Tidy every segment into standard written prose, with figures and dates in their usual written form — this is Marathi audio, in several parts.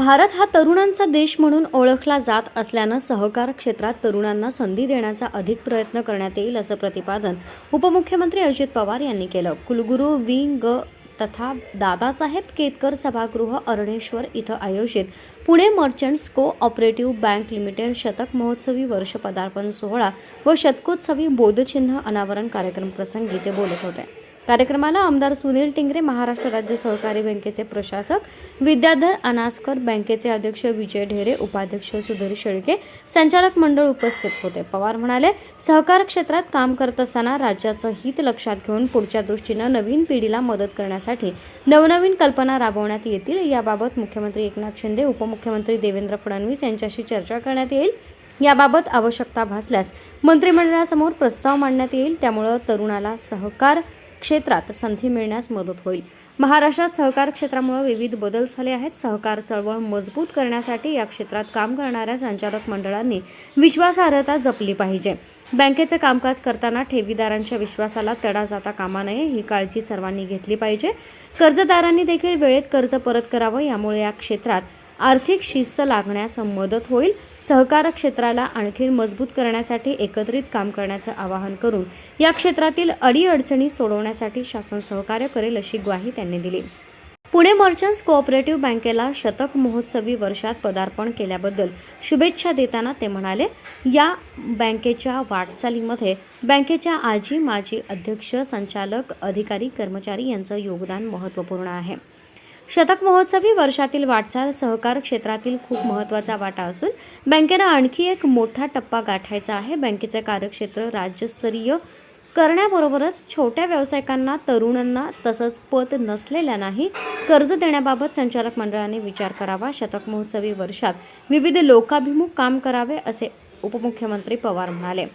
भारत हा तरुणांचा देश म्हणून ओळखला जात असल्यानं सहकार क्षेत्रात तरुणांना संधी देण्याचा अधिक प्रयत्न करण्यात येईल असं प्रतिपादन उपमुख्यमंत्री अजित पवार यांनी केलं. कुलगुरू वि.ग. तथा दादासाहेब केतकर सभागृह अरणेश्वर इथं आयोजित Pune merchants co-operative bank limited शतक महोत्सवी वर्ष पदार्पण सोहळा व शतकोत्सवी बोधचिन्ह अनावरण कार्यक्रम प्रसंगी ते बोलत होते. कार्यक्रमाला आमदार सुनील टिंगरे, महाराष्ट्र राज्य सहकारी बँकेचे प्रशासक विद्याधर अनासकर, बँकेचे अध्यक्ष विजय ढेरे, उपाध्यक्ष सुधीर शेळके, संचालक मंडळ उपस्थित होते. पवार म्हणाले, सहकार क्षेत्रात काम करत असताना राज्याचं हित लक्षात घेऊन पुढच्या दृष्टीनं नवीन पिढीला मदत करण्यासाठी नवनवीन कल्पना राबवण्यात येतील. याबाबत मुख्यमंत्री एकनाथ शिंदे, उपमुख्यमंत्री देवेंद्र फडणवीस यांच्याशी चर्चा करण्यात येईल. याबाबत आवश्यकता भासल्यास मंत्रिमंडळासमोर प्रस्ताव मांडण्यात येईल. त्यामुळे तरुणाला सहकार क्षेत्रात संधी मिळण्यास मदत होईल. महाराष्ट्रात सहकार क्षेत्रामुळे विविध बदल झाले आहेत. सहकार चळवळ मजबूत करण्यासाठी या क्षेत्रात काम करणाऱ्या संचालक मंडळांनी विश्वासार्हता जपली पाहिजे. बँकेचे कामकाज करताना ठेवीदारांच्या विश्वासाला तडा जाता कामा नये, ही काळजी सर्वांनी घेतली पाहिजे. कर्जदारांनी देखील वेळेत कर्ज परत करावं, यामुळे या क्षेत्रात आर्थिक शिस्त लागण्यास मदत होईल. सहकार क्षेत्राला आणखी मजबूत करण्यासाठी एकत्रित काम करण्याचं आवाहन करून या क्षेत्रातील अडीअडचणी सोडवण्यासाठी शासन सहकार्य करेल अशी ग्वाही त्यांनी दिली. पुणे मर्चंट्स को-ऑपरेटिव्ह बँकेला शतक महोत्सवी वर्षात पदार्पण केल्याबद्दल शुभेच्छा देताना ते म्हणाले, या बँकेच्या वाटचालीमध्ये बँकेच्या आजी माजी अध्यक्ष, संचालक, अधिकारी, कर्मचारी यांचं योगदान महत्त्वपूर्ण आहे. शतक महोत्सवी वर्षातील वाटचाल सहकार क्षेत्रातील खूप महत्त्वाचा वाटा असून बँकेनं आणखी एक मोठा टप्पा गाठायचा आहे. बँकेचे कार्यक्षेत्र राज्यस्तरीय करण्याबरोबरच छोट्या व्यावसायिकांना, तरुणांना तसंच पत नसलेल्यांनाही कर्ज देण्याबाबत संचालक मंडळाने विचार करावा. शतक महोत्सवी वर्षात विविध लोकाभिमुख काम करावे असे उपमुख्यमंत्री पवार म्हणाले.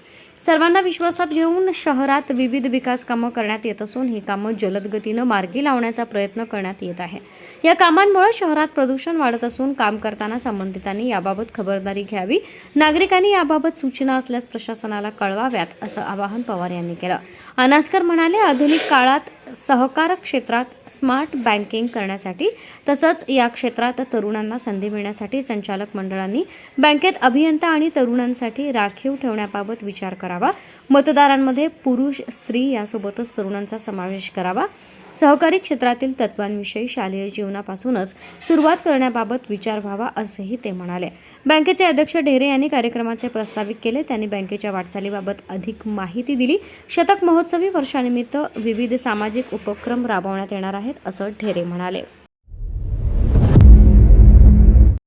सर्वांना विश्वासात घेऊन शहरात विविध विकास कामं करण्यात येत असून ही कामं जलद गतीनं मार्गी लावण्याचा प्रयत्न करण्यात येत आहे. या कामांमुळे शहरात प्रदूषण वाढत असून काम करताना संबंधितांनी याबाबत खबरदारी घ्यावी. नागरिकांनी याबाबत सूचना असल्यास प्रशासनाला कळवाव्यात असं आवाहन पवार यांनी केलं. अनासकर म्हणाले, आधुनिक काळात सहकार क्षेत्रात स्मार्ट बँकिंग करण्यासाठी तसंच या क्षेत्रात तरुणांना संधी मिळण्यासाठी संचालक मंडळांनी बँकेत अभियंता आणि तरुणांसाठी राखीव ठेवण्याबाबत विचार करावा. मतदारांमध्ये पुरुष, स्त्री यासोबतच तरुणांचा समावेश करावा. सहकारी क्षेत्रातील तत्वांविषयी शालेय जीवनापासूनच सुरुवात करण्याबाबत विचार व्हावा असंही ते म्हणाले. बँकेचे अध्यक्ष ढेरे यांनी कार्यक्रमाचे प्रस्तावित केले. त्यांनी बँकेच्या वाटचालीबाबत अधिक माहिती दिली. शतक महोत्सवी वर्षानिमित्त विविध सामाजिक उपक्रम राबवण्यात येणार आहेत असं ढेरे म्हणाले.